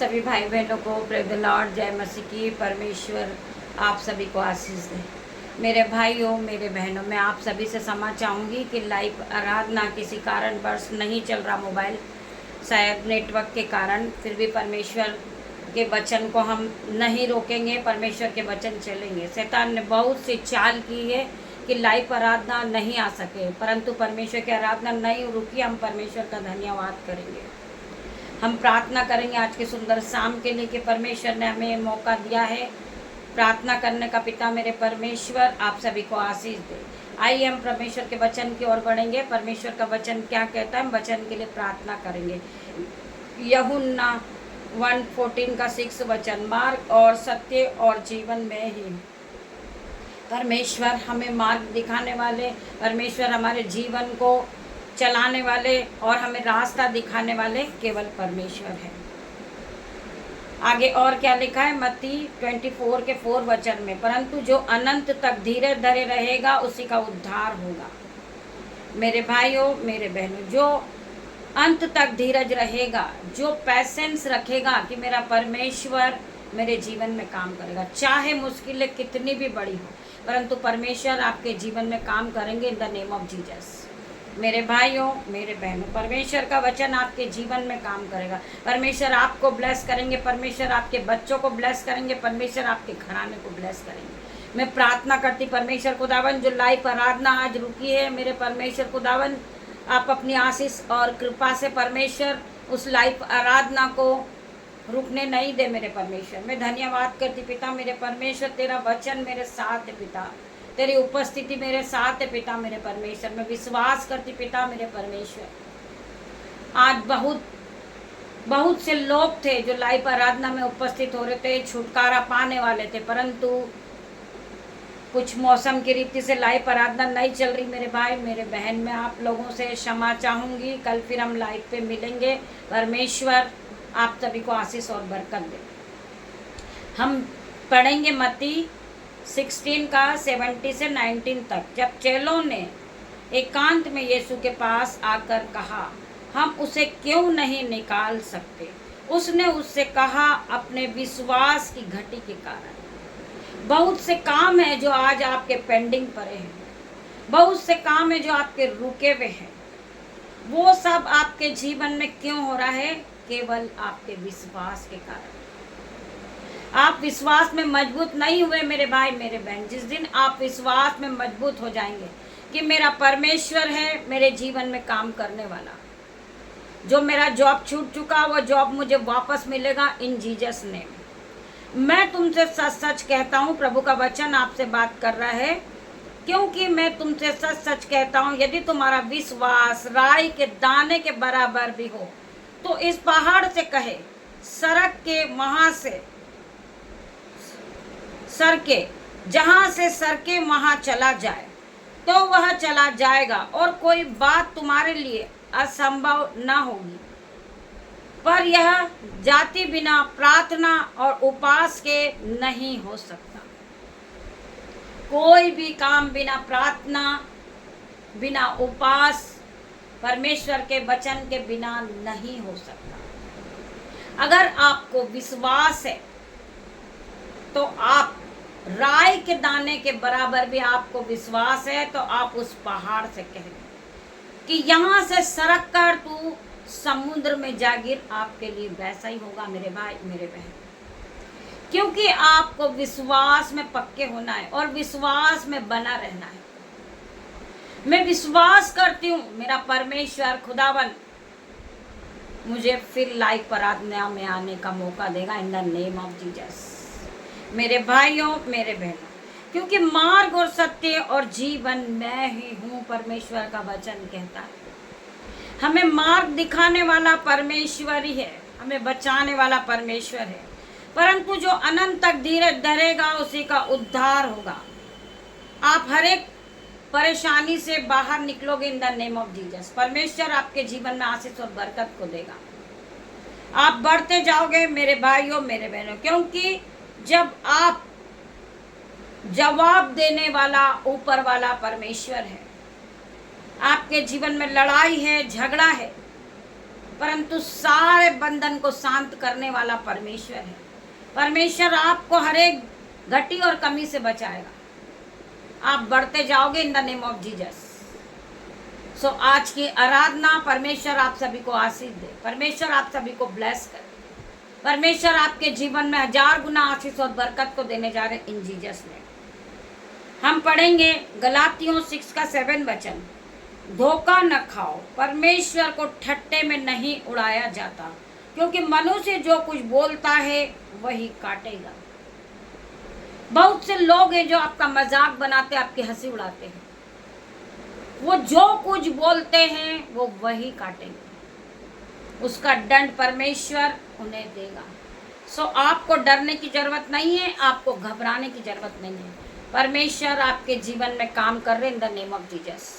सभी भाई बहनों को प्रेज द लॉर्ड, जय मसीह की। परमेश्वर आप सभी को आशीष दे। मेरे भाइयों, मेरे बहनों, मैं आप सभी से क्षमा चाहूँगी कि लाइव आराधना किसी कारणवश नहीं चल रहा, मोबाइल शायद नेटवर्क के कारण। फिर भी परमेश्वर के वचन को हम नहीं रोकेंगे, परमेश्वर के वचन चलेंगे। शैतान ने बहुत सी चाल की है कि लाइव आराधना नहीं आ सके, परंतु परमेश्वर की आराधना नहीं रुकी। हम परमेश्वर का धन्यवाद करेंगे। हम प्रार्थना करेंगे आज की सुंदर शाम के लिए कि परमेश्वर ने हमें मौका दिया है प्रार्थना करने का। पिता मेरे परमेश्वर आप सभी को आशीष दे। आइए हम परमेश्वर के वचन की ओर बढ़ेंगे। परमेश्वर का वचन क्या कहता है, हम वचन के लिए प्रार्थना करेंगे। यूहन्ना 1:14 का 6 वचन, मार्ग और सत्य और जीवन में ही परमेश्वर हमें मार्ग दिखाने वाले, परमेश्वर हमारे जीवन को चलाने वाले और हमें रास्ता दिखाने वाले केवल परमेश्वर है। आगे और क्या लिखा है, मत्ती 24 के 4 वचन में, परंतु जो अनंत तक धीरे धरे रहेगा उसी का उद्धार होगा। मेरे भाइयों, मेरे बहनों, जो अंत तक धीरज रहेगा, जो पैसेंस रखेगा कि मेरा परमेश्वर मेरे जीवन में काम करेगा, चाहे मुश्किलें कितनी भी बड़ी हो, परंतु परमेश्वर आपके जीवन में काम करेंगे इन द नेम ऑफ जीसस। मेरे भाइयों, मेरे बहनों, परमेश्वर का वचन आपके जीवन में काम करेगा। परमेश्वर आपको ब्लेस करेंगे, परमेश्वर आपके बच्चों को ब्लेस करेंगे, परमेश्वर आपके घराने को ब्लेस करेंगे। मैं प्रार्थना करती परमेश्वर खुदावन, जो लाइव आराधना आज रुकी है, मेरे परमेश्वर खुदावन आप अपनी आशीष और कृपा से परमेश्वर उस लाइव आराधना को रुकने नहीं दे। मेरे परमेश्वर मैं धन्यवाद करती पिता मेरे परमेश्वर, तेरा वचन मेरे साथ है पिता, तेरी उपस्थिति मेरे साथ है पिता मेरे परमेश्वर। मैं विश्वास करती पिता मेरे परमेश्वर, आज बहुत से लोग थे जो लाइव आराधना में उपस्थित हो रहे थे, छुटकारा पाने वाले थे, परंतु कुछ मौसम की रीति से लाइव आराधना नहीं चल रही। मेरे भाई, मेरे बहन, मैं आप लोगों से क्षमा चाहूँगी। कल फिर हम लाइव पे मिलेंगे। परमेश्वर आप सभी को आशीष और बरकत दे। हम पढ़ेंगे मत्ती 16 का 17 से 19 तक। जब चेलों ने एकांत में यीशु के पास आकर कहा, हम उसे क्यों नहीं निकाल सकते, उसने उससे कहा, अपने विश्वास की घटी के कारण। बहुत से काम है जो आज आपके पेंडिंग पड़े हैं, बहुत से काम है जो आपके रुके हुए हैं। वो सब आपके जीवन में क्यों हो रहा है? केवल आपके विश्वास के कारण। आप विश्वास में मजबूत नहीं हुए मेरे भाई, मेरे बहन। जिस दिन आप विश्वास में मजबूत हो जाएंगे कि मेरा परमेश्वर है मेरे जीवन में काम करने वाला, जो मेरा जॉब छूट चुका वो जॉब मुझे वापस मिलेगा इन जीसस नेम। मैं तुमसे सच सच कहता हूँ, प्रभु का वचन आपसे बात कर रहा है, क्योंकि मैं तुमसे सच सच कहता हूँ, यदि तुम्हारा विश्वास राई के दाने के बराबर भी हो तो इस पहाड़ से कहे, सड़क के वहां से सरके, जहां से सरके वहां चला जाए, तो वह चला जाएगा, और कोई बात तुम्हारे लिए असंभव न होगी। पर यह जाति बिना प्रार्थना और उपवास के नहीं हो सकता। कोई भी काम बिना प्रार्थना, बिना उपवास, परमेश्वर के वचन के बिना नहीं हो सकता। अगर आपको विश्वास है तो आप राई के दाने के बराबर भी आपको विश्वास है, तो आप उस पहाड़ से कहेंगे कि यहाँ से सरक कर तू समुद्र में जा गिर। आपके लिए वैसा ही होगा मेरे भाई, मेरे बहन, क्योंकि आपको विश्वास में पक्के होना है और विश्वास में बना रहना है। मैं विश्वास करती हूँ मेरा परमेश्वर खुदावन मुझे फिर लाइव आराधना में आने का मौका देगा इन द नेम ऑफ जीसस। मेरे भाइयों, मेरे बहनों, क्योंकि मार्ग और सत्य और जीवन मैं ही हूँ, परमेश्वर का वचन कहता है। हमें मार्ग दिखाने वाला परमेश्वर ही है, हमें बचाने वाला परमेश्वर है, परंतु जो अनंत तक धीरज धरेगा उसी का उद्धार होगा। आप हर एक परेशानी से बाहर निकलोगे इन द नेम ऑफ जीसस। परमेश्वर आपके जीवन में आशीष और बरकत को देगा। आप बढ़ते जाओगे मेरे भाइयों, मेरे बहनों, क्योंकि जब आप जवाब देने वाला ऊपर वाला परमेश्वर है, आपके जीवन में लड़ाई है, झगड़ा है, परंतु सारे बंधन को शांत करने वाला परमेश्वर है। परमेश्वर आपको हर एक घटी और कमी से बचाएगा। आप बढ़ते जाओगे in the name of Jesus. So आज की आराधना, परमेश्वर आप सभी को आशीष दे, परमेश्वर आप सभी को ब्लेस करे, परमेश्वर आपके जीवन में 1000 गुना आशीष और बरकत को देने जा रहे इन जीसस ने। हम पढ़ेंगे गलातियों 6 का 7 वचन। धोखा न खाओ, परमेश्वर को ठट्टे में नहीं उड़ाया जाता, क्योंकि मनुष्य जो कुछ बोलता है वही काटेगा। बहुत से लोग हैं जो आपका मजाक बनाते, आपकी हंसी उड़ाते हैं। वो जो कुछ बोलते हैं वो वही काटेंगे, उसका दंड परमेश्वर उन्हें देगा। सो आपको डरने की जरूरत नहीं है, आपको घबराने की जरूरत नहीं है। परमेश्वर आपके जीवन में काम कर रहे इन द नेम ऑफ जीसस।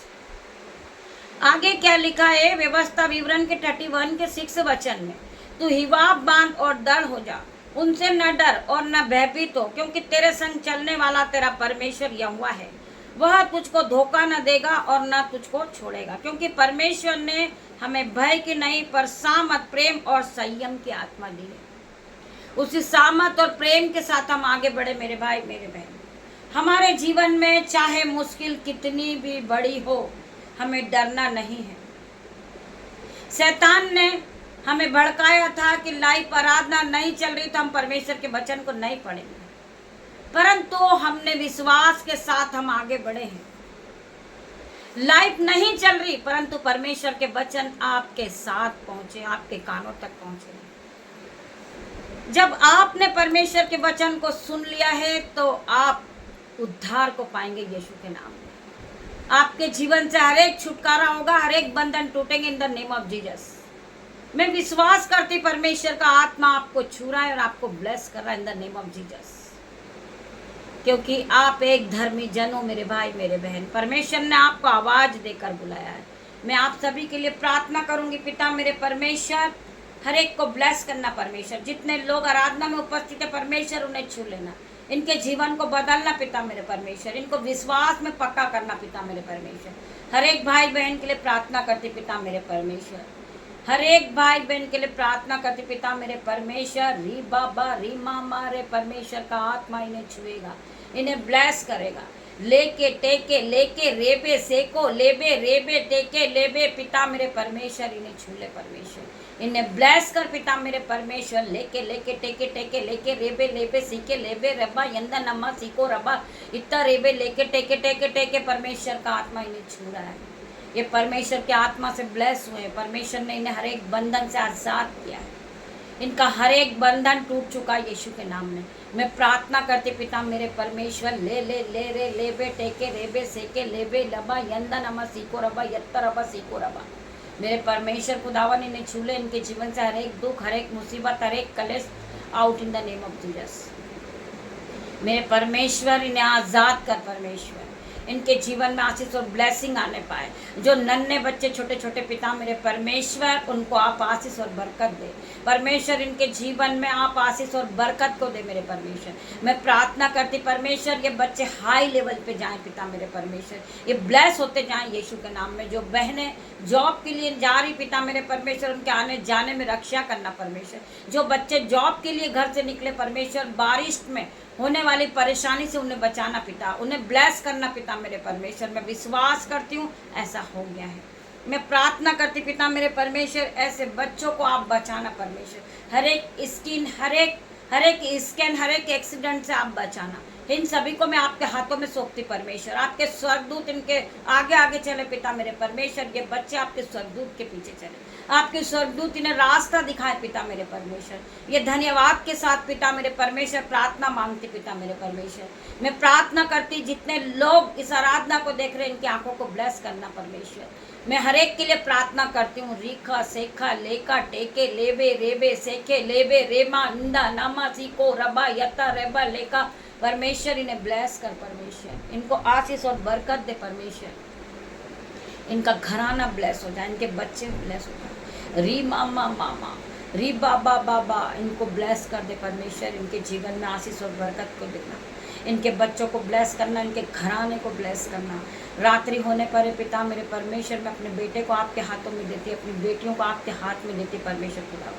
आगे क्या लिखा है व्यवस्था विवरण के 31 के 6 वचन में। तू हिवाब बांध और डर हो जा, उनसे न डर और न भयभीत हो, क्योंकि तेरे संग चलने वाला तेरा परमेश्वर यहोवा है। वह तुझको धोखा न देगा और न तुझको छोड़ेगा, क्योंकि परमेश्वर ने हमें भय की नहीं पर सामर्थ, प्रेम और संयम की आत्मा दी है। उसी सामर्थ और प्रेम के साथ हम आगे बढ़े मेरे भाई मेरे बहन। हमारे जीवन में चाहे मुश्किल कितनी भी बड़ी हो, हमें डरना नहीं है। शैतान ने हमें भड़काया था कि लाइफ आराधना नहीं चल रही तो हम परमेश्वर के वचन को नहीं पढ़ेंगे, परंतु हमने विश्वास के साथ हम आगे बढ़े हैं। लाइफ नहीं चल रही परंतु परमेश्वर के वचन आपके साथ पहुंचे, आपके कानों तक पहुंचे। जब आपने परमेश्वर के वचन को सुन लिया है तो आप उद्धार को पाएंगे यीशु के नाम में। आपके जीवन से हर एक छुटकारा होगा, हर एक बंधन टूटेंगे in the name of Jesus. मैं विश्वास करती परमेश्वर का आत्मा आपको छू रहा है और आपको ब्लेस कर रहा है इन द नेम ऑफ जीसस, क्योंकि आप एक धर्मी जन हो मेरे भाई मेरे बहन। परमेश्वर ने आपको आवाज देकर बुलाया है। मैं आप सभी के लिए प्रार्थना करूंगी। पिता मेरे परमेश्वर, हर एक को ब्लेस करना परमेश्वर। जितने लोग आराधना में उपस्थित है परमेश्वर उन्हें छू लेना, इनके जीवन को बदलना पिता मेरे परमेश्वर, इनको विश्वास में पक्का करना पिता मेरे परमेश्वर। हर एक भाई बहन के लिए प्रार्थना करती पिता मेरे परमेश्वर, हर एक भाई बहन के लिए प्रार्थना करती पिता मेरे परमेश्वर। री बाबा री मामा रे, परमेश्वर का आत्मा इन्हें छुएगा, इन्हें ब्लेस करेगा। लेके टेके लेके रेबे सेको लेबे रेबे टेके लेबे, पिता मेरे परमेश्वर इन्हें छू ले परमेश्वर, इन्हें ब्लेस कर पिता मेरे परमेश्वर। लेके लेके टेके टेके लेके रेबे लेबे सीके लेबे रबा यंदा नम्मा सीको रबा इतना रेबे लेके टेके टेके टेके, परमेश्वर का आत्मा इन्हें छू रहा है। ये परमेश्वर के आत्मा से ब्लेस हुए। परमेश्वर ने इन्हें हर एक बंधन से आज़ाद किया है, इनका हर एक बंधन टूट चुका है यीशु के नाम में। मैं प्रार्थना करती पिता मेरे परमेश्वर, ले ले ले रे लेबे टेके रेबे सेके लेबे लबा यंदा नमा सीको रबा यत्ता रबा सीको रबा। मेरे परमेश्वर खुदावन इन्हें छू ले, इनके जीवन से हर एक दुख, हर एक मुसीबत, हर एक कलेश out in the name of Jesus. मेरे परमेश्वर इन्हें आज़ाद कर परमेश्वर, इनके जीवन में आशीष और ब्लेसिंग आने पाए। जो नन्हे बच्चे छोटे छोटे पिता मेरे परमेश्वर, उनको आप आशीष और बरकत दे परमेश्वर, इनके जीवन में आप आशीष और बरकत को दे मेरे परमेश्वर। मैं प्रार्थना करती परमेश्वर ये बच्चे हाई लेवल पे जाएं पिता मेरे परमेश्वर, ये ब्लेस होते जाएं यीशु के नाम में। जो बहनें जॉब के लिए जा रही पिता मेरे परमेश्वर, उनके आने जाने में रक्षा करना परमेश्वर। जो बच्चे जॉब के लिए घर से निकले परमेश्वर, बारिश में होने वाली परेशानी से उन्हें बचाना पिता, उन्हें ब्लेस करना पिता मेरे परमेश्वर। मैं विश्वास करती हूँ ऐसा हो गया है। मैं प्रार्थना करती पिता मेरे परमेश्वर, ऐसे बच्चों को आप बचाना परमेश्वर। हर एक स्किन, हर एक स्कैन, हर एक एक्सीडेंट से आप बचाना। इन सभी को मैं आपके हाथों में सौंपती परमेश्वर। आपके स्वर्गदूत इनके आगे आगे चले पिता मेरे परमेश्वर। ये बच्चे आपके स्वर्गदूत के पीछे चले, आपके स्वर्गदूत इन्हें रास्ता दिखाए पिता मेरे परमेश्वर। ये धन्यवाद के साथ पिता मेरे परमेश्वर प्रार्थना मांगती पिता मेरे परमेश्वर। मैं प्रार्थना करती जितने लोग इस आराधना को देख रहे हैं इनकी आंखों को ब्लेस करना परमेश्वर। मैं हर एक के लिए प्रार्थना करती हूँ। रीखा सेखा लेका टेके लेबे रेबे सेखे लेबे रेमा इंदा नामा सीको रबा यत्ता रेबा लेका, परमेश्वर इन्हें ब्लेस कर परमेश्वर, इनको आशीष और बरकत दे परमेश्वर। इनका घराना ब्लेस हो जाए, इनके बच्चे ब्लेस हो जाए। री मामा मामा री बाबा बाबा, इनको ब्लेस कर दे परमेश्वर। इनके जीवन में आशीष और बरकत को देना, इनके बच्चों को ब्लेस करना, इनके घराने को ब्लेस करना। रात्रि होने पर पिता मेरे परमेश्वर, मैं अपने बेटे को आपके हाथों में देती, अपनी बेटियों को आपके हाथ में देती परमेश्वर खुदा।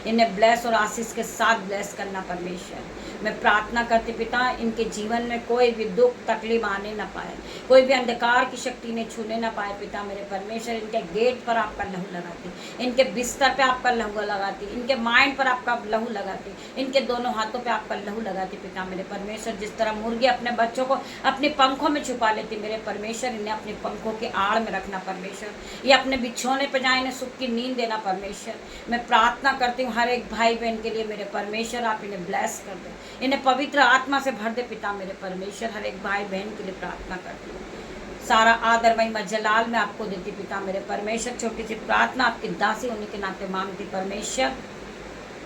इन्हें ब्लेस और आशीष के साथ ब्लेस करना परमेश्वर। मैं प्रार्थना करती पिता, इनके जीवन में कोई भी दुख तकलीफ आने ना पाए, कोई भी अंधकार की शक्ति ने छूने ना पाए पिता मेरे परमेश्वर। इनके गेट पर आपका लहू लगाती, इनके बिस्तर पे आपका लहू लगाती, इनके माइंड पर आपका लहू लगाती, इनके दोनों हाथों पे आपका लहू लगाती पिता मेरे परमेश्वर। जिस तरह मुर्गी अपने बच्चों को अपने पंखों में छुपा लेती मेरे परमेश्वर, इन्हें अपने पंखों के आड़ में रखना परमेश्वर। ये अपने बिछौने पर जाए, इन्हें सुख की नींद देना परमेश्वर। मैं प्रार्थना करती हूँ हर एक भाई बहन के लिए मेरे परमेश्वर, आप इन्हें ब्लेस कर दो, इन्हें पवित्र आत्मा से भर दे पिता मेरे परमेश्वर। हर एक भाई बहन के लिए प्रार्थना करती हूँ। सारा आदर महिमा जलाल मैं आपको देती पिता मेरे परमेश्वर। छोटी सी प्रार्थना आपकी दासी होने के नाते मांगती परमेश्वर,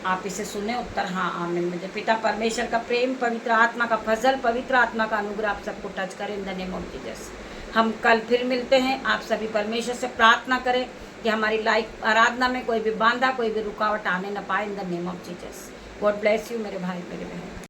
आप इसे सुने, उत्तर हाँ आमीन मुझे। पिता परमेश्वर का प्रेम, पवित्र आत्मा का फजल, पवित्र आत्मा का अनुग्रह आप सबको टच करें इन द नेम ऑफ जीसस। हम कल फिर मिलते हैं। आप सभी परमेश्वर से प्रार्थना करें कि हमारी लाइफ आराधना में कोई भी बांधा, कोई भी रुकावट आने न पाए इन the name of Jesus. God bless you मेरे भाई मेरे बहन।